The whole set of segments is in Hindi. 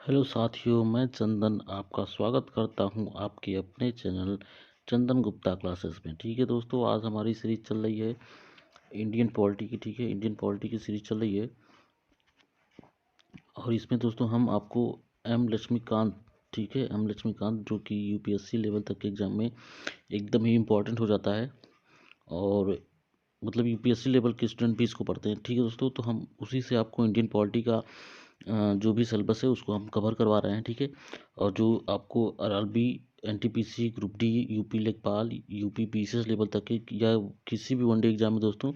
हेलो साथियों, मैं चंदन आपका स्वागत करता हूं आपके अपने चैनल चंदन गुप्ता क्लासेस में। ठीक है दोस्तों, आज हमारी सीरीज चल रही है इंडियन पॉलिटी की। ठीक है, इंडियन पॉलिटी की सीरीज चल रही है और इसमें दोस्तों हम आपको एम लक्ष्मीकांत, ठीक है, एम लक्ष्मीकांत जो कि यूपीएससी लेवल तक के एग्जाम में एकदम ही इम्पोर्टेंट हो जाता है और मतलब यूपीएससी लेवल के स्टूडेंट भी इसको पढ़ते हैं। ठीक है दोस्तों, तो हम उसी से आपको इंडियन पॉलिटी का जो भी सिलेबस है उसको हम कवर करवा रहे हैं। ठीक है, और जो आपको RRB, NTPC, group D, UP लेखपाल, यूपी पीसीएस लेवल तक के या किसी भी वनडे एग्जाम में दोस्तों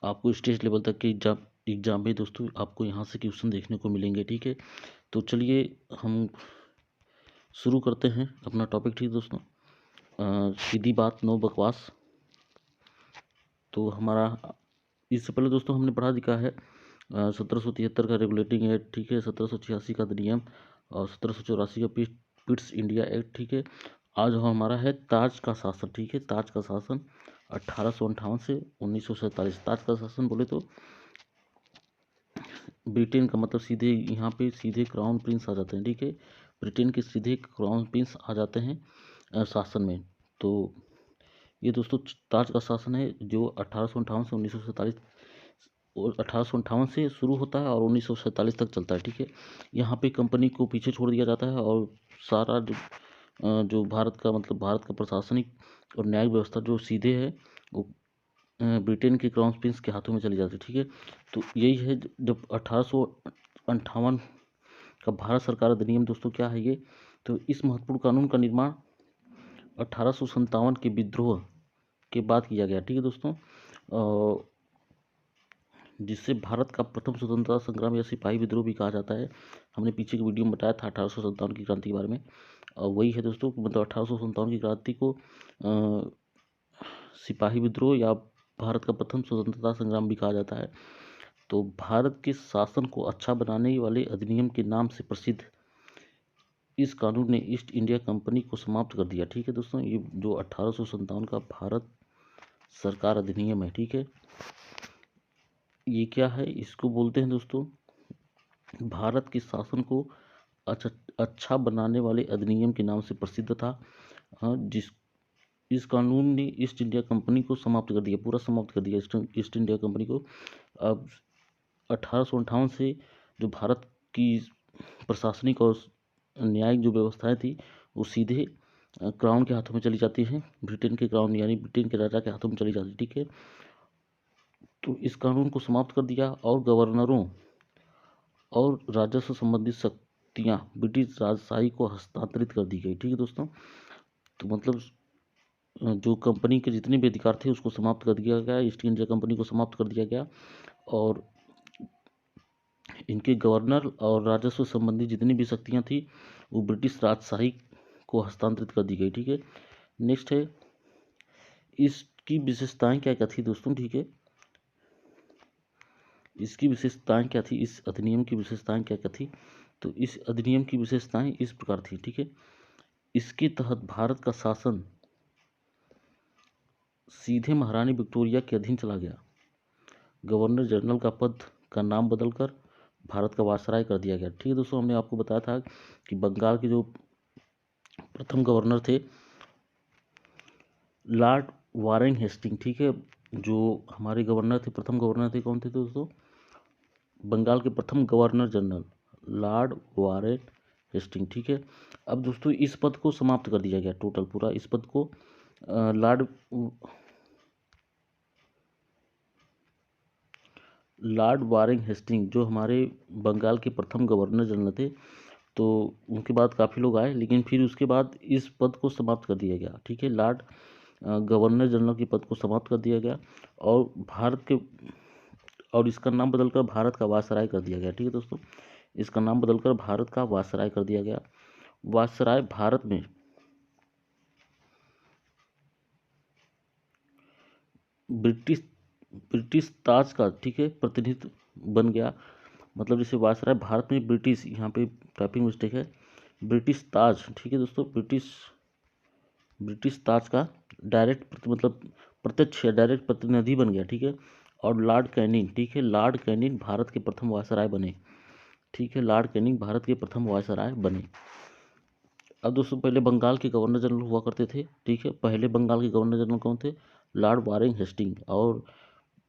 आपको स्टेट लेवल तक के एग्जाम में दोस्तों आपको यहाँ से क्वेश्चन देखने को मिलेंगे। ठीक है, तो चलिए हम शुरू करते हैं अपना टॉपिक। ठीक है दोस्तों, सीधी बात, नो बकवास। तो हमारा इससे पहले दोस्तों हमने पढ़ा लिखा है 1773 का रेगुलेटिंग एक्ट, ठीक है, 1786 का अधिनियम और 1784 का पिट्स इंडिया एक्ट। ठीक है, आज हमारा है ताज का शासन। ठीक है, ताज का शासन 1858 से 1947। ताज का शासन बोले तो ब्रिटेन का मतलब सीधे यहाँ पे सीधे क्राउन प्रिंस आ जाते हैं। ठीक है, ब्रिटेन के सीधे क्राउन प्रिंस आ जाते हैं शासन में। तो ये दोस्तों ताज का शासन है जो 1858 से 1947 और 1858 से शुरू होता है और 1947 तक चलता है। ठीक है, यहाँ पे कंपनी को पीछे छोड़ दिया जाता है और सारा जो भारत का मतलब भारत का प्रशासनिक और न्यायिक व्यवस्था जो सीधे है वो ब्रिटेन के क्राउन प्रिंस के हाथों में चली जाती है। ठीक है, तो यही है जब 1858 का भारत सरकार अधिनियम दोस्तों क्या है ये, तो इस महत्वपूर्ण कानून का निर्माण 1857 के विद्रोह के बाद किया गया। ठीक है दोस्तों, जिससे भारत का प्रथम स्वतंत्रता संग्राम या सिपाही विद्रोह भी कहा जाता है। हमने पीछे की वीडियो में बताया था 1857 की क्रांति के बारे में, और वही है दोस्तों, मतलब 1857 की क्रांति को सिपाही विद्रोह या भारत का प्रथम स्वतंत्रता संग्राम भी कहा जाता है। तो भारत के शासन को अच्छा बनाने वाले अधिनियम के नाम से प्रसिद्ध इस कानून ने ईस्ट इंडिया कंपनी को समाप्त कर दिया। ठीक है दोस्तों, ये जो 1857 का भारत सरकार अधिनियम है, ठीक है, ये क्या है, इसको बोलते हैं दोस्तों भारत के शासन को अच्छा बनाने वाले अधिनियम के नाम से प्रसिद्ध था। जिस इस कानून ने ईस्ट इंडिया कंपनी को समाप्त कर दिया, पूरा समाप्त कर दिया ईस्ट इंडिया कंपनी को। अब 1858 से जो भारत की प्रशासनिक और न्यायिक जो व्यवस्थाएं थी वो सीधे क्राउन के हाथों में चली जाती हैं, ब्रिटेन के क्राउन यानी ब्रिटेन के राजा के हाथों में चली जाती। ठीक है, तो इस कानून को समाप्त कर दिया और गवर्नरों और राजस्व संबंधित शक्तियां ब्रिटिश राजशाही को हस्तांतरित कर दी गई। ठीक है दोस्तों, तो मतलब जो कंपनी के जितने भी अधिकार थे उसको समाप्त कर दिया गया, ईस्ट इंडिया कंपनी को समाप्त कर दिया गया और इनके गवर्नर और राजस्व संबंधी जितनी भी शक्तियां थी वो ब्रिटिश राजशाही को हस्तांतरित कर दी गई। ठीक है, नेक्स्ट है इसकी विशेषताएं क्या क्या थी दोस्तों। ठीक है, इसकी विशेषताएं क्या थी, इस अधिनियम की विशेषताएं क्या क्या थी, तो इस अधिनियम की विशेषताएं इस प्रकार थी। ठीक है, इसके तहत भारत का शासन सीधे महारानी विक्टोरिया के अधीन चला गया। गवर्नर जनरल का पद का नाम बदलकर भारत का वायसराय कर दिया गया। ठीक है दोस्तों, हमने आपको बताया था कि बंगाल के जो प्रथम गवर्नर थे लॉर्ड वारेन हेस्टिंग, ठीक है, जो हमारे गवर्नर थे, प्रथम गवर्नर थे, कौन थे दोस्तों, बंगाल के प्रथम governor general Lord Warren Hastings. ठीक है, अब दोस्तों इस पद को समाप्त कर दिया गया, टोटल पूरा इस पद को लॉर्ड वारेन हेस्टिंग जो हमारे बंगाल के प्रथम गवर्नर जनरल थे, तो उनके बाद काफ़ी लोग आए लेकिन फिर उसके बाद इस पद को समाप्त कर दिया गया। ठीक है, लॉर्ड गवर्नर जनरल के पद को समाप्त कर दिया गया और भारत के और इसका नाम बदलकर भारत का वायसराय कर दिया गया। ठीक है दोस्तों, इसका नाम बदलकर भारत का वायसराय कर दिया गया। वायसराय भारत में ब्रिटिश ब्रिटिश ताज का, ठीक है, प्रतिनिधित्व बन गया। मतलब जैसे वायसराय भारत में ब्रिटिश, यहाँ पे टाइपिंग मिस्टेक है, ब्रिटिश ताज, ठीक है दोस्तों, ब्रिटिश ताज का डायरेक्ट मतलब प्रत्यक्ष या डायरेक्ट प्रतिनिधि बन गया। ठीक है, और लॉर्ड कैनिंग, ठीक है, लॉर्ड कैनिंग भारत के प्रथम वायसराय बने। ठीक है। लॉर्ड कैनिंग भारत के प्रथम वायसराय बने। अब दोस्तों पहले बंगाल के गवर्नर जनरल हुआ करते थे। ठीक है, पहले बंगाल के गवर्नर जनरल कौन थे? Lord Warren Hastings. और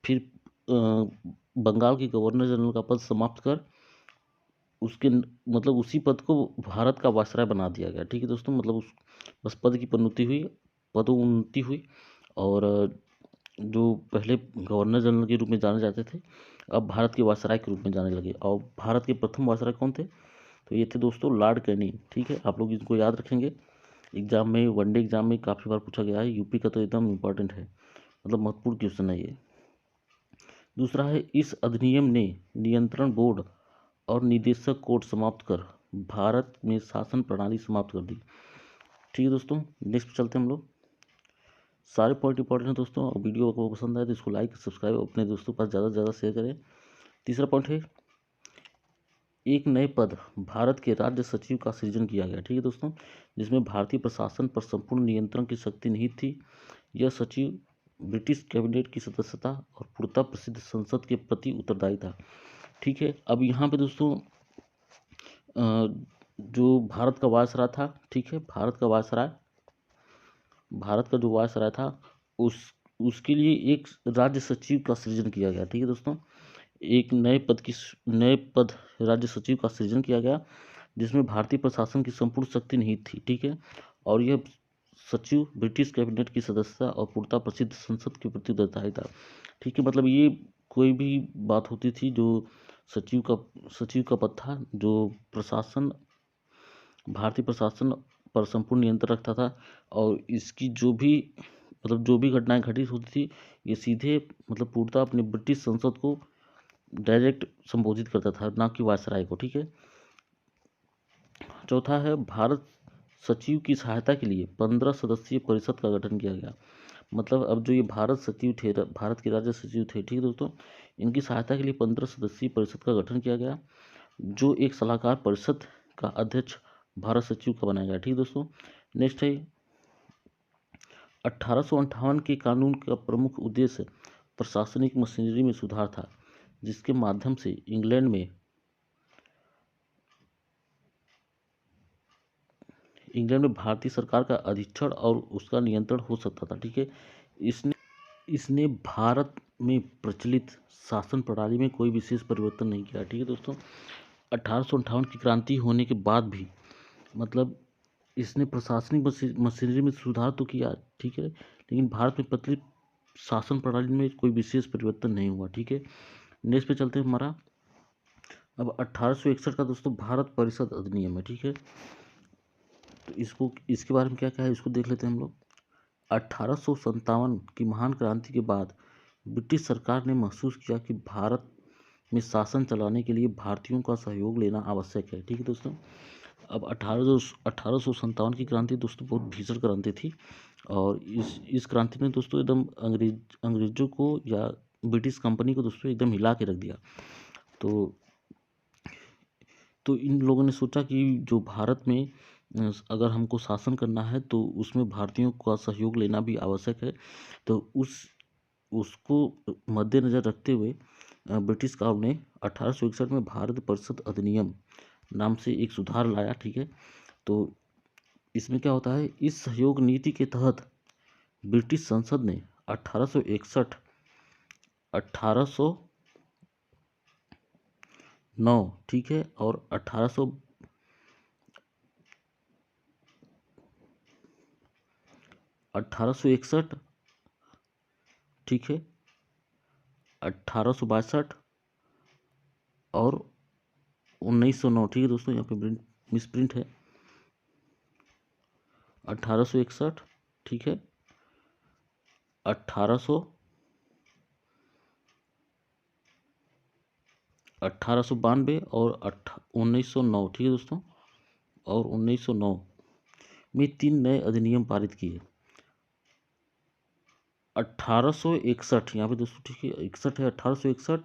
फिर बंगाल के गवर्नर जनरल का पद समाप्त कर उसके मतलब उसी पद को भारत का वायसराय बना दिया गया। ठीक है दोस्तों, मतलब उस बस पद की पदोन्नति हुई, पदोन्नति हुई। और जो पहले गवर्नर जनरल के रूप में जाने जाते थे, अब भारत के वायसराय के रूप में जाने लगे। और भारत के प्रथम वायसराय कौन थे? तो ये थे दोस्तों लॉर्ड कैनिंग। ठीक है, आप लोग इनको याद रखेंगे, एग्जाम में, वनडे एग्जाम में काफ़ी बार पूछा गया है। यूपी का तो एकदम इम्पोर्टेंट है, मतलब महत्वपूर्ण क्वेश्चन है ये। दूसरा है, इस अधिनियम ने नियंत्रण बोर्ड और निदेशक कोड समाप्त कर भारत में शासन प्रणाली समाप्त कर दी। ठीक है दोस्तों, नेक्स्ट चलते हैं हम लोग। सारे पॉइंट इंपॉर्टेंट हैं दोस्तों, और वीडियो आपको पसंद आए तो इसको लाइक सब्सक्राइब अपने दोस्तों के पास ज़्यादा से ज़्यादा शेयर करें। तीसरा पॉइंट है, एक नए पद भारत के राज्य सचिव का सृजन किया गया। ठीक है दोस्तों, जिसमें भारतीय प्रशासन पर संपूर्ण नियंत्रण की शक्ति नहीं थी। यह सचिव ब्रिटिश कैबिनेट की सदस्यता और पूर्णतः प्रसिद्ध संसद के प्रति उत्तरदायी था। ठीक है, अब यहाँ पे दोस्तों जो भारत का वायसराय था, ठीक है, भारत का जो वायसराय था उसके लिए एक राज्य सचिव का सृजन किया गया। ठीक है दोस्तों, एक नए पद राज्य सचिव का सृजन किया गया, जिसमें भारतीय प्रशासन की संपूर्ण शक्ति नहीं थी। ठीक है, और यह सचिव ब्रिटिश कैबिनेट की सदस्यता और पूर्णतः प्रसिद्ध संसद के प्रति उत्तरदायी था। ठीक है, मतलब ये कोई भी बात होती थी जो सचिव का पद था, जो भारतीय प्रशासन पर संपूर्ण नियंत्रण रखता था। और इसकी जो भी घटनाएं घटित होती थी, ये सीधे मतलब पूर्णतः अपने ब्रिटिश संसद को डायरेक्ट संबोधित करता था, ना कि वायसराय को। ठीक है। चौथा है, भारत सचिव की सहायता के लिए 15 सदस्यीय परिषद का गठन किया गया। मतलब अब जो ये भारत के राज्य सचिव थे, ठीक है दोस्तों, इनकी सहायता के लिए 15 सदस्यीय परिषद का गठन किया गया, जो एक सलाहकार परिषद का अध्यक्ष भारत सचिव का बनाया गया। ठीक है दोस्तों। नेक्स्ट है, 1858 के कानून का प्रमुख उद्देश्य प्रशासनिक मशीनरी में सुधार था, जिसके माध्यम से इंग्लैंड में भारतीय सरकार का अधीक्षण और उसका नियंत्रण हो सकता था। ठीक है, इसने भारत में प्रचलित शासन प्रणाली में कोई विशेष परिवर्तन नहीं किया। ठीक है दोस्तों, 1858 की क्रांति होने के बाद भी मतलब इसने प्रशासनिक मशीनरी में सुधार तो किया, ठीक है, लेकिन भारत में प्रचलित शासन प्रणाली में कोई विशेष परिवर्तन नहीं हुआ। ठीक है, नेक्स्ट पे चलते हैं हमारा। अब 1861 का दोस्तों भारत परिषद अधिनियम है। ठीक है, तो इसके बारे में क्या क्या है इसको देख लेते हैं हम लोग। 1857 की महान क्रांति के बाद ब्रिटिश सरकार ने महसूस किया कि भारत में शासन चलाने के लिए भारतीयों का सहयोग लेना आवश्यक है। ठीक है दोस्तों, अब 1857 की क्रांति दोस्तों बहुत भीषण क्रांति थी, और इस क्रांति ने दोस्तों एकदम अंग्रेजों को या ब्रिटिश कंपनी को दोस्तों एकदम हिला के रख दिया। तो इन लोगों ने सोचा कि जो भारत में अगर हमको शासन करना है तो उसमें भारतीयों का सहयोग लेना भी आवश्यक है। तो उसको मद्देनज़र रखते हुए ब्रिटिश काल ने 1861 में भारत परिषद अधिनियम नाम से एक सुधार लाया। ठीक है, तो इसमें क्या होता है, इस सहयोग नीति के तहत ब्रिटिश संसद ने 1861 1809 ठीक है, और 1861 ठीक है, 1862 और 1909। ठीक है दोस्तों, यहाँ पे मिसप्रिंट है, 1861 ठीक है, 1892 और 1909। ठीक है दोस्तों, और 1909 में 3 नए अधिनियम पारित किए। 1861 यहाँ पे दोस्तों, ठीक है, 61 है, 1861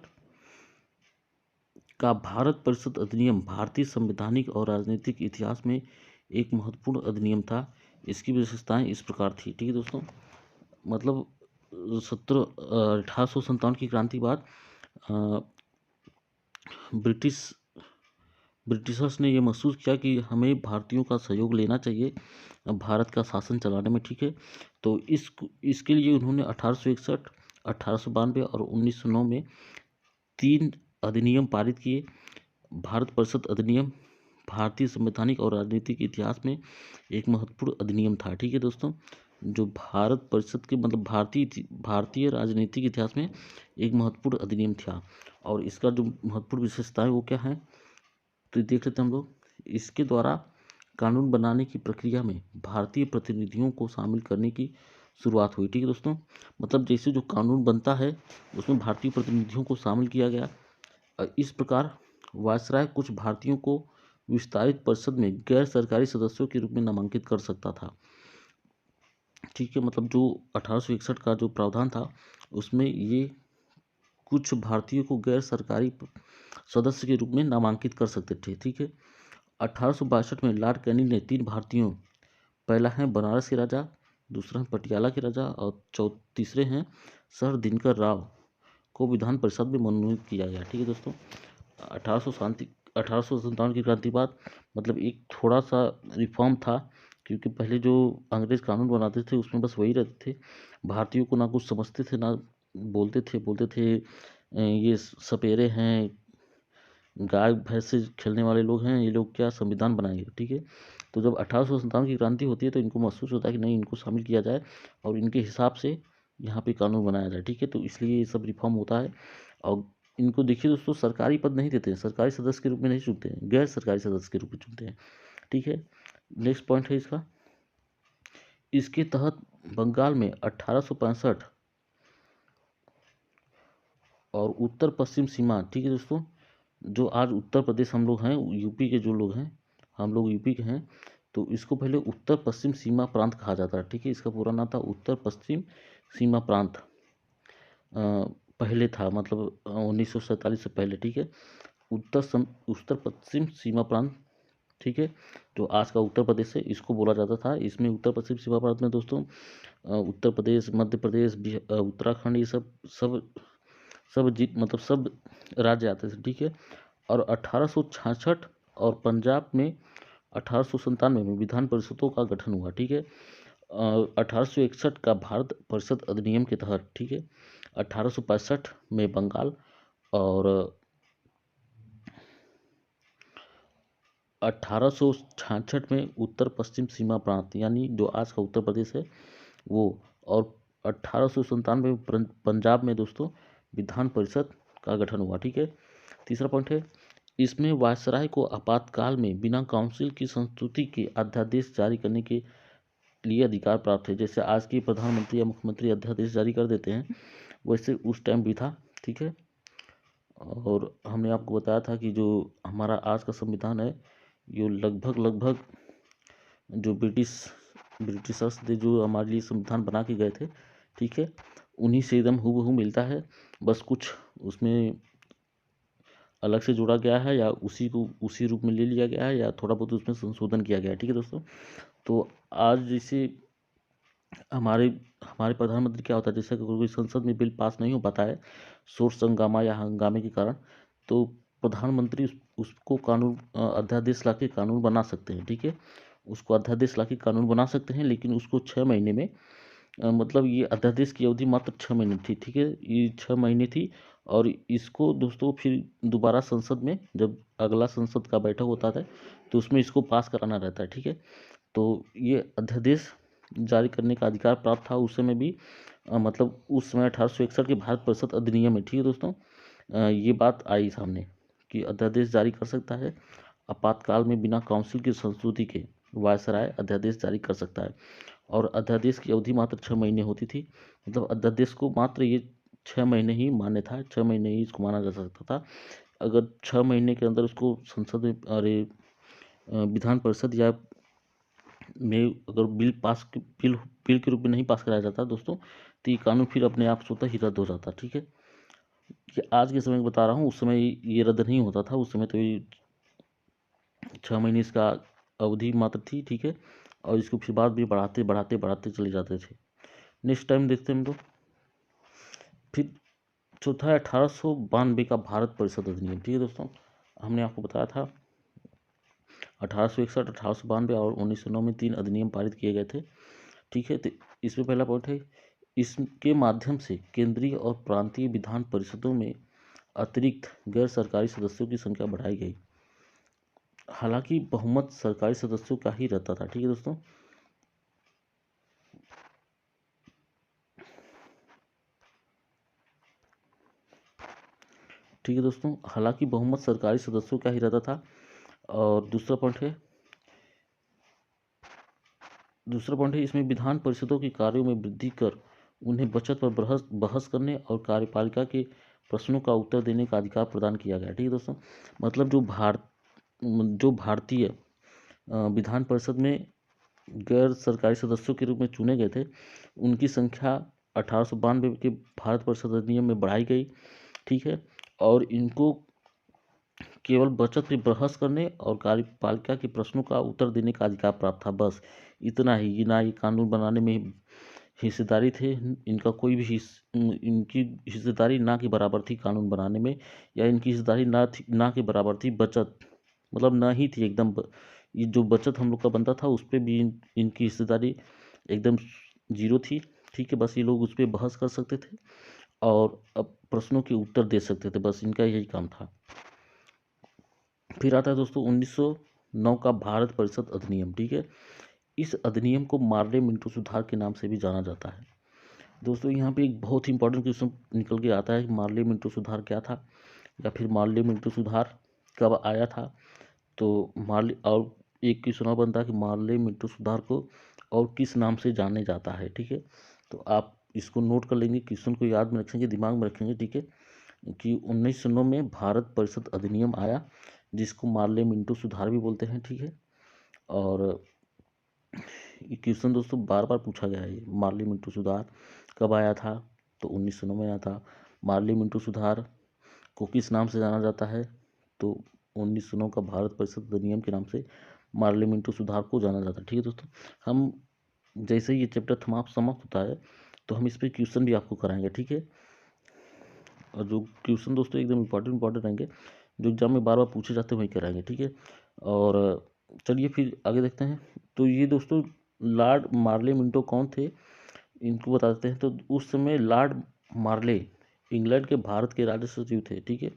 का भारत परिषद अधिनियम भारतीय संवैधानिक और राजनीतिक इतिहास में एक महत्वपूर्ण अधिनियम था। इसकी विशेषताएं इस प्रकार थी। ठीक है दोस्तों, मतलब 1857 की क्रांति के बाद ब्रिटिश ब्रिटिशर्स ने ये महसूस किया कि हमें भारतीयों का सहयोग लेना चाहिए भारत का शासन चलाने में, ठीक है। तो इसके लिए उन्होंने 1861, 1892 और 1909 में 3 अधिनियम पारित किए। भारत परिषद अधिनियम भारतीय संवैधानिक और राजनीतिक इतिहास में एक महत्वपूर्ण अधिनियम था, ठीक है दोस्तों। जो भारत परिषद के मतलब भारतीय राजनीतिक इतिहास में एक महत्वपूर्ण अधिनियम था। और इसका जो महत्वपूर्ण विशेषता है वो क्या है, तो देख लेते हैं हम लोग। इसके द्वारा कानून बनाने की प्रक्रिया में भारतीय प्रतिनिधियों को शामिल करने की शुरुआत हुई, ठीक है दोस्तों। मतलब जैसे जो कानून बनता है उसमें भारतीय प्रतिनिधियों को शामिल किया गया। इस प्रकार वायसराय कुछ भारतीयों को विस्तारित परिषद में गैर सरकारी सदस्यों के रूप में नामांकित कर सकता था, ठीक है। मतलब जो 1861 का जो प्रावधान था उसमें ये कुछ भारतीयों को गैर सरकारी सदस्य के रूप में नामांकित कर सकते थे, ठीक है। 1862 में लॉर्ड कैनिंग ने 3 भारतीयों, पहला है बनारस के राजा, दूसरा है पटियाला के राजा और तीसरे हैं सर दिनकर राव को विधान परिषद में मनोनीत किया गया, ठीक है दोस्तों। 1857 की क्रांति बाद मतलब एक थोड़ा सा रिफॉर्म था, क्योंकि पहले जो अंग्रेज कानून बनाते थे उसमें बस वही रहते थे। भारतीयों को ना कुछ समझते थे ना बोलते थे ये सपेरे हैं, गाय भैंस से खेलने वाले लोग हैं, ये लोग क्या संविधान बनाएंगे, ठीक है। तो जब 1857 की क्रांति होती है तो इनको महसूस होता है कि नहीं, इनको शामिल किया जाए और इनके हिसाब से यहाँ पे कानून बनाया जाए, ठीक है। तो इसलिए ये सब रिफॉर्म होता है। और इनको देखिए दोस्तों, सरकारी पद नहीं देते हैं, सरकारी सदस्य के रूप में नहीं चुनते हैं, गैर सरकारी सदस्य के रूप में चुनते हैं, ठीक है। नेक्स्ट पॉइंट है इसका, इसके तहत बंगाल में 1865 और उत्तर पश्चिम सीमा, ठीक है दोस्तों, जो आज उत्तर प्रदेश हम लोग हैं, यूपी के जो लोग हैं, हम लोग यूपी के हैं, तो इसको पहले उत्तर पश्चिम सीमा प्रांत कहा जाता है, ठीक है। इसका पूरा नाम था उत्तर पश्चिम सीमा प्रांत। पहले था मतलब 1947 से पहले, ठीक है। उत्तर पश्चिम सीमा प्रांत, ठीक है, जो आज का उत्तर प्रदेश है, इसको बोला जाता था। इसमें उत्तर पश्चिम सीमा प्रांत में दोस्तों उत्तर प्रदेश, मध्य प्रदेश, उत्तराखंड, ये सब सब सब मतलब सब राज्य आते थे, ठीक है। और 1866 और पंजाब में 1897 में विधान परिषदों का गठन हुआ, ठीक है। 1861 का भारत परिषद अधिनियम के तहत, ठीक है, 1865 में बंगाल और 1866 में उत्तर पश्चिम सीमा प्रांत यानी जो आज का उत्तर प्रदेश है वो, और 1897 में पंजाब में दोस्तों विधान परिषद का गठन हुआ, ठीक है। तीसरा पॉइंट है, इसमें वायसराय को आपातकाल में बिना काउंसिल की संस्तुति के अध्यादेश जारी करने के लिए अधिकार प्राप्त है। जैसे आज की प्रधानमंत्री या मुख्यमंत्री अध्यादेश जारी कर देते हैं, वैसे उस टाइम भी था, ठीक है। और हमने आपको बताया था कि जो हमारा आज का संविधान है ये लगभग जो ब्रिटिशर्स ने जो हमारे लिए संविधान बना के गए थे, ठीक है, उन्हीं से एकदम हूबहू मिलता है। बस कुछ उसमें अलग से जोड़ा गया है या उसी को उसी रूप में ले लिया गया है या थोड़ा बहुत उसमें संशोधन किया गया है, ठीक है दोस्तों। तो आज जैसे हमारे हमारे प्रधानमंत्री क्या होता है, जैसे अगर कोई संसद में बिल पास नहीं हो पाता है शोर संगामा या हंगामे के कारण, तो प्रधानमंत्री उसको कानून अध्यादेश ला के कानून बना सकते हैं, ठीक है। उसको अध्यादेश ला के कानून बना सकते हैं, लेकिन उसको 6 महीने में मतलब ये अध्यादेश की अवधि मात्र 6 महीने थी, ठीक है, ये 6 महीने थी। और इसको दोस्तों फिर दोबारा संसद में जब अगला संसद का बैठक होता है तो उसमें इसको पास कराना रहता है, ठीक है। तो ये अध्यादेश जारी करने का अधिकार प्राप्त था उस समय भी, मतलब उस समय 1861 के भारत परिषद अधिनियम में, ठीक है दोस्तों। ये बात आई सामने कि अध्यादेश जारी कर सकता है, आपातकाल में बिना काउंसिल की संस्तुति के वायसराय अध्यादेश जारी कर सकता है। और अध्यादेश की अवधि मात्र 6 महीने होती थी, मतलब अध्यादेश को मात्र ये 6 महीने ही मान्य था, 6 महीने ही इसको माना जा सकता था। अगर 6 महीने के अंदर उसको संसद में विधान परिषद या में अगर बिल के रूप में नहीं पास कराया जाता दोस्तों, तो ये कानून फिर अपने आप स्वतः ही रद्द हो जाता, ठीक है। ये आज के समय में बता रहा हूँ, उस समय ये रद्द नहीं होता था, उस समय तो ये 6 महीने इसका अवधि मात्र थी, ठीक है। और इसको फिर बाद भी बढ़ाते चले जाते थे। नेक्स्ट टाइम देखते हैं हम लोग। फिर चौथा है 1892 का भारत परिषद अधिनियम, ठीक है दोस्तों। हमने आपको बताया था 1861, 1892 और 1909 में 3 अधिनियम पारित किए गए थे। ठीक है, तो इसमें पहला पॉइंट है, इसके माध्यम से केंद्रीय और प्रांतीय विधान परिषदों में अतिरिक्त गैर सरकारी सदस्यों की संख्या बढ़ाई गई। हालांकि बहुमत सरकारी सदस्यों का ही रहता था। ठीक है दोस्तों, ठीक है दोस्तों, हालांकि बहुमत सरकारी सदस्यों का ही रहता था। और दूसरा पॉइंट है इसमें विधान परिषदों के कार्यों में वृद्धि कर उन्हें बचत पर बहस करने और कार्यपालिका के प्रश्नों का उत्तर देने का अधिकार प्रदान किया गया। ठीक है दोस्तों, मतलब जो भारतीय विधान परिषद में गैर सरकारी सदस्यों के रूप में चुने गए थे, उनकी संख्या 1892 के भारत परिषद अधिनियम में बढ़ाई गई। ठीक है, और इनको केवल बचत पे बहस करने और कार्यपालिका के प्रश्नों का उत्तर देने का अधिकार प्राप्त था, बस इतना ही। ये ना ये कानून बनाने में हिस्सेदारी थे, इनका कोई भी इनकी हिस्सेदारी ना के बराबर थी कानून बनाने में, या इनकी हिस्सेदारी ना के बराबर थी बचत, मतलब ना ही थी एकदम। ये जो बचत हम लोग का बनता था उस पर भी इनकी हिस्सेदारी एकदम जीरो थी। ठीक है, बस ये लोग उस पर बहस कर सकते थे और अब प्रश्नों के उत्तर दे सकते थे, बस इनका यही काम था। फिर आता है दोस्तों 1909 का भारत परिषद अधिनियम। ठीक है, इस अधिनियम को मार्ले मिंटो सुधार के नाम से भी जाना जाता है। दोस्तों यहाँ पे एक बहुत ही इंपॉर्टेंट क्वेश्चन निकल के आता है कि मार्ले मिंटो सुधार क्या था, या फिर मार्ले मिंटो सुधार कब आया था। तो मार्ले, और एक क्वेश्चन और बनता है कि मार्ले मिंटो सुधार को और किस नाम से जाने जाता है। ठीक है, तो आप इसको नोट कर लेंगे, क्वेश्चन को याद में रखेंगे, दिमाग में रखेंगे। ठीक है, कि 1909 में भारत परिषद अधिनियम आया, जिसको मार्ले मिंटो सुधार भी बोलते हैं। ठीक है, और ये क्वेश्चन दोस्तों बार बार पूछा गया है। ये मार्ले मिंटो सुधार कब आया था, तो 1909 में आया था। मार्ले मिंटो सुधार को किस नाम से जाना जाता है, तो 1909 का भारत परिषद अधिनियम के नाम से मार्ले मिंटो सुधार को जाना जाता है। ठीक है दोस्तों, हम जैसे ही ये चैप्टर समाप्त होता है तो हम इस पर क्वेश्चन भी आपको कराएंगे। ठीक है, और जो क्वेश्चन दोस्तों एकदम इम्पोर्टेंट रहेंगे, जो एग्जाम में बार बार पूछे जाते हैं वही कराएंगे। ठीक है, और चलिए फिर आगे देखते हैं। तो ये दोस्तों लॉर्ड मार्ले मिंटो कौन थे, इनको बता देते हैं। तो उस समय लॉर्ड मार्ले इंग्लैंड के भारत के राज्य सचिव थे। ठीक है,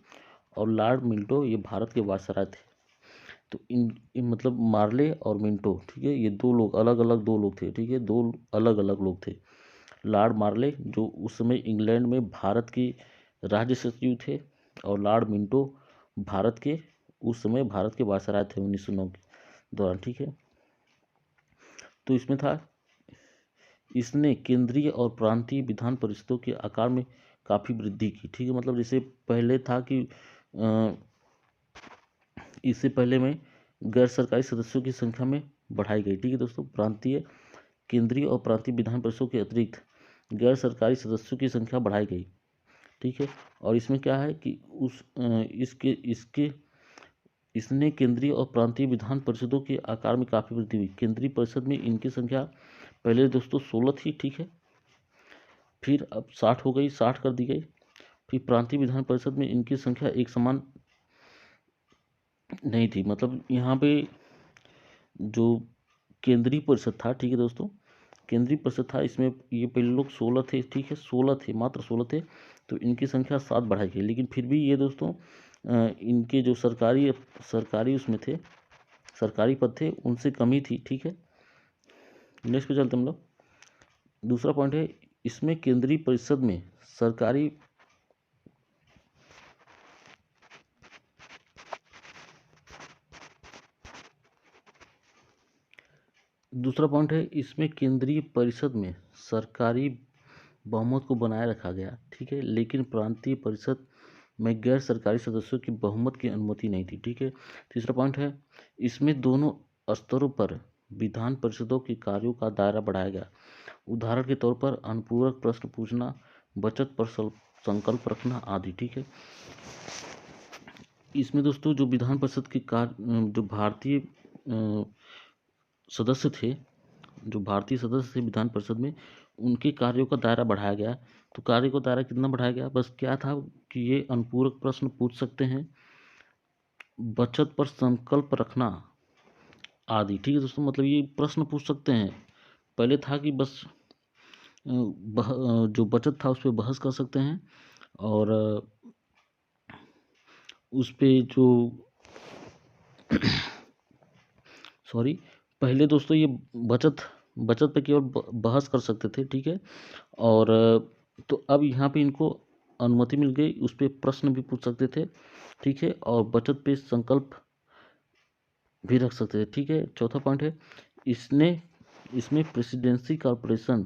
और लॉर्ड मिंटो ये भारत के वायसराय थे। तो इन मतलब मार्ले और मिंटो, ठीक है, ये दो लोग अलग अलग दो लोग थे। ठीक है, दो अलग अलग लोग थे। लॉर्ड मार्ले जो उस समय इंग्लैंड में भारत की राज्य सचिव थे, और लॉर्ड मिंटो भारत के उस समय भारत के वायसराय थे 1909 के दौरान। ठीक है, तो इसमें था, इसने केंद्रीय और प्रांतीय विधान परिषदों के आकार में काफ़ी वृद्धि की। ठीक है, मतलब जैसे पहले था कि इससे पहले में गैर सरकारी सदस्यों की संख्या में बढ़ाई गई। ठीक है दोस्तों, केंद्रीय और प्रांतीय विधान परिषदों के अतिरिक्त गैर सरकारी सदस्यों की संख्या बढ़ाई गई। ठीक है, और इसमें क्या है कि इसने केंद्रीय और प्रांतीय विधान परिषदों के आकार में काफ़ी वृद्धि हुई। केंद्रीय परिषद में इनकी संख्या पहले दोस्तों 16 थी। ठीक है, फिर अब 60 हो गई, 60 कर दी गई। फिर प्रांतीय विधान परिषद में इनकी संख्या एक समान नहीं थी, मतलब यहाँ पे जो केंद्रीय परिषद था, ठीक है दोस्तों, केंद्रीय परिषद था, इसमें ये पहले लोग 16 थे। ठीक है, 16 थे, मात्र 16 थे, तो इनकी संख्या 7 बढ़ाई गई। लेकिन फिर भी ये दोस्तों इनके जो सरकारी उसमें थे, सरकारी पद थे, उनसे कमी थी। ठीक है, नेक्स्ट पे चलते हम लोग। दूसरा पॉइंट है, इसमें केंद्रीय परिषद में सरकारी दूसरा पॉइंट है, इसमें केंद्रीय परिषद में सरकारी बहुमत को बनाए रखा गया। ठीक है, लेकिन प्रांतीय परिषद में गैर सरकारी सदस्यों की बहुमत की अनुमति नहीं थी। ठीक है, तीसरा पॉइंट है, इसमें दोनों स्तरों पर विधान परिषदों के कार्यों का दायरा बढ़ाया गया। उदाहरण के तौर पर अनुपूरक प्रश्न पूछना, बचत पर संकल्प रखना आदि। ठीक है, इसमें दोस्तों जो विधान परिषद के जो भारतीय सदस्य थे, जो भारतीय सदस्य थे विधान परिषद में, उनके कार्यों का दायरा बढ़ाया गया। तो कार्य का दायरा कितना बढ़ाया गया, बस क्या था कि ये अनुपूरक प्रश्न पूछ सकते हैं, बचत पर संकल्प रखना आदि। ठीक है दोस्तों, मतलब ये प्रश्न पूछ सकते हैं। पहले था कि बस जो बचत था उस पर बहस कर सकते हैं, और उस पे जो सॉरी, पहले दोस्तों ये बचत बचत पे केवल बहस कर सकते थे। ठीक है, और तो अब यहाँ पे इनको अनुमति मिल गई, उस पर प्रश्न भी पूछ सकते थे। ठीक है, और बचत पे संकल्प भी रख सकते थे। ठीक है, चौथा पॉइंट है, इसने इसमें presidency corporation,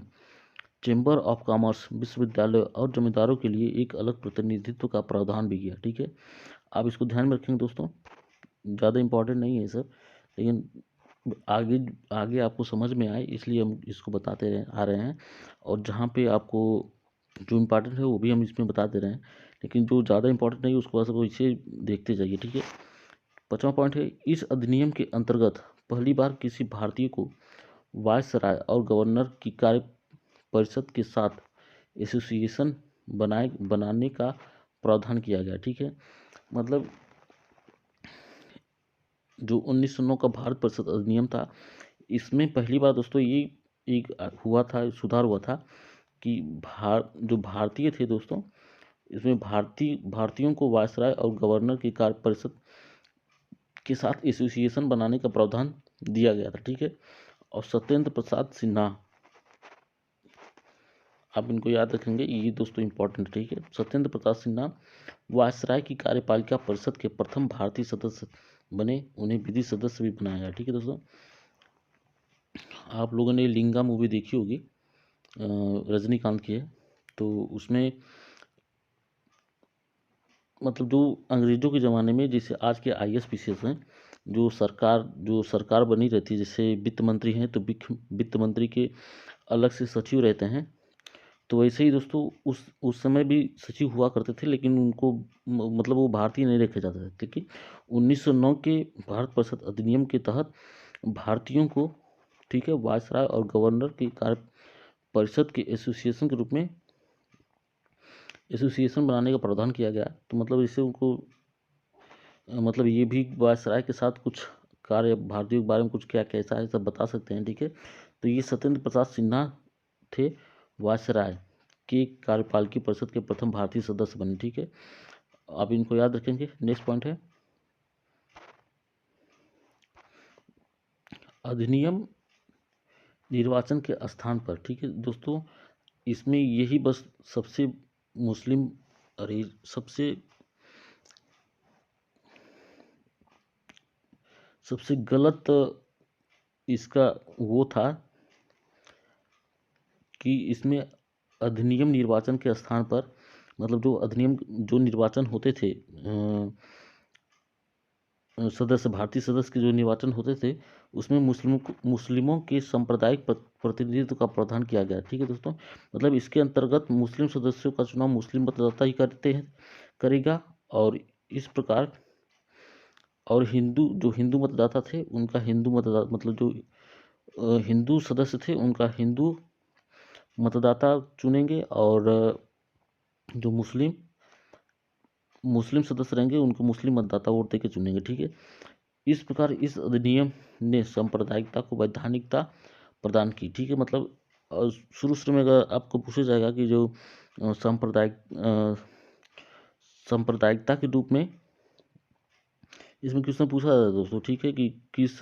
chamber of commerce, विश्वविद्यालय और जमींदारों के लिए एक अलग प्रतिनिधित्व का प्रावधान भी किया। ठीक है, आप इसको ध्यान में रखेंगे दोस्तों, ज़्यादा इम्पोर्टेंट नहीं है सर, लेकिन आगे आगे आपको समझ में आए इसलिए हम इसको आ रहे हैं, और जहाँ पे आपको जो इम्पोर्टेंट है वो भी हम इसमें बता दे रहे हैं, लेकिन जो ज़्यादा इम्पोर्टेंट नहीं है उसको बस इसे देखते जाइए। ठीक है, पाँचवा पॉइंट है, इस अधिनियम के अंतर्गत पहली बार किसी भारतीय को वायसराय और गवर्नर की कार्य परिषद के साथ एसोसिएशन बनाने का प्रावधान किया गया। ठीक है, मतलब जो 1909 का भारत परिषद अधिनियम था, इसमें पहली बार दोस्तों ये एक हुआ था, सुधार हुआ था कि जो भारतीय थे दोस्तों, इसमें भारतीयों को वायसराय और गवर्नर की कार्य परिषद के साथ एसोसिएशन बनाने का प्रावधान दिया गया था। ठीक है, और सत्येंद्र प्रसाद सिन्हा, आप इनको याद रखेंगे, ये दोस्तों इंपॉर्टेंट। ठीक है, सत्येंद्र प्रसाद सिन्हा वायसराय की कार्यपालिका परिषद के प्रथम भारतीय सदस्य बने, उन्हें विधि सदस्य भी बनाया गया। ठीक है दोस्तों, आप लोगों ने लिंगा मूवी देखी होगी, रजनीकांत की है, तो उसमें मतलब जो अंग्रेजों के ज़माने में जैसे आज के IAS PCS हैं, जो सरकार बनी रहती है, जैसे वित्त मंत्री हैं तो वित्त मंत्री के अलग से सचिव रहते हैं, तो वैसे ही दोस्तों उस समय भी सचिव हुआ करते थे, लेकिन उनको मतलब वो भारतीय नहीं रखे जाते थे। लेकिन 1909 के भारत परिषद अधिनियम के तहत भारतीयों को, ठीक है, वायसराय और गवर्नर की कार्य परिषद के एसोसिएशन बनाने का प्रावधान किया गया। तो मतलब इससे उनको मतलब ये भी वायसराय के साथ कुछ कार्य, भारतीयों के बारे में कुछ क्या कैसा है सब बता सकते हैं। ठीक है, तो ये सत्येंद्र प्रसाद सिन्हा थे, वायसराय के कार्यपालिका परिषद के प्रथम भारतीय सदस्य बने। ठीक है, आप इनको याद रखेंगे। नेक्स्ट पॉइंट है, अधिनियम निर्वाचन के स्थान पर। ठीक है दोस्तों, इसमें यही बस सबसे मुस्लिम अरे सबसे गलत इसका वो था कि इसमें अधिनियम निर्वाचन के स्थान पर, मतलब जो निर्वाचन होते थे, भारतीय सदस्य के जो निर्वाचन होते थे, उसमें मुस्लिमों के सांप्रदायिक प्रतिनिधित्व का प्रावधान किया गया। ठीक है दोस्तों, मतलब इसके अंतर्गत मुस्लिम सदस्यों का चुनाव मुस्लिम मतदाता ही करेगा, और इस प्रकार, और हिंदू मतदाता थे उनका हिंदू मतदाता, मतलब जो हिंदू सदस्य थे उनका हिंदू मतदाता चुनेंगे, और जो मुस्लिम सदस्य रहेंगे उनको मुस्लिम मतदाता वोट देकर चुनेंगे। ठीक है, इस प्रकार इस अधिनियम ने सांप्रदायिकता को वैधानिकता प्रदान की। ठीक है, मतलब शुरू में अगर आपको पूछा जाएगा कि जो सांप्रदायिकता के रूप में इसमें क्वेश्चन पूछा जाता है दोस्तों। ठीक है, कि किस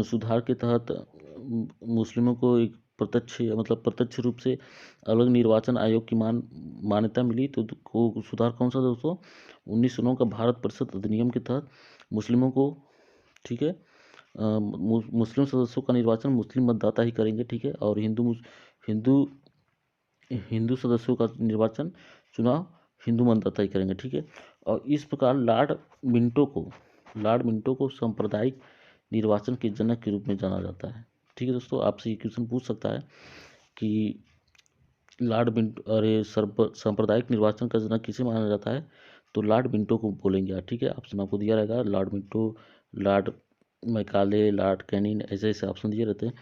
सुधार के तहत मुस्लिमों को एक प्रत्यक्ष रूप से अलग निर्वाचन आयोग की मान्यता मिली, तो को सुधार कौन सा दोस्तों, 1909 का भारत परिषद अधिनियम के तहत मुस्लिमों को, ठीक है, मुस्लिम सदस्यों का निर्वाचन मुस्लिम मतदाता ही करेंगे। ठीक है, और हिंदू हिंदू सदस्यों का निर्वाचन चुनाव हिंदू मतदाता ही करेंगे। ठीक है, और इस प्रकार लॉर्ड मिंटो को सांप्रदायिक निर्वाचन के जनक के रूप में जाना जाता है। ठीक है दोस्तों, आपसे ये क्वेश्चन पूछ सकता है कि लॉर्ड मिंटो, अरे सांप्रदायिक निर्वाचन का जनक किसे माना जाता है, तो लॉर्ड मिंटो को बोलेंगे आप। ठीक है, ऑप्शन आपको दिया रहेगा, Lord Minto, Lord Macaulay, Lord Canning, ऐसे ऐसे ऑप्शन दिए रहते हैं।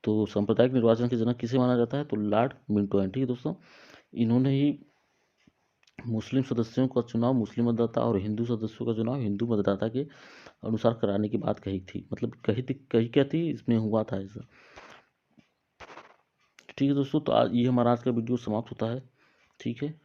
तो सांप्रदायिक निर्वाचन के जनक किसे माना जाता है, तो लॉर्ड मिंटो है। ठीक है दोस्तों, इन्होंने ही मुस्लिम सदस्यों का चुनाव मुस्लिम मतदाता और हिंदू सदस्यों का चुनाव हिंदू मतदाता के अनुसार कराने की बात कही थी। मतलब कही क्या थी, इसमें हुआ था ऐसा। ठीक है दोस्तों, तो आज ये हमारा आज का वीडियो समाप्त होता है। ठीक है।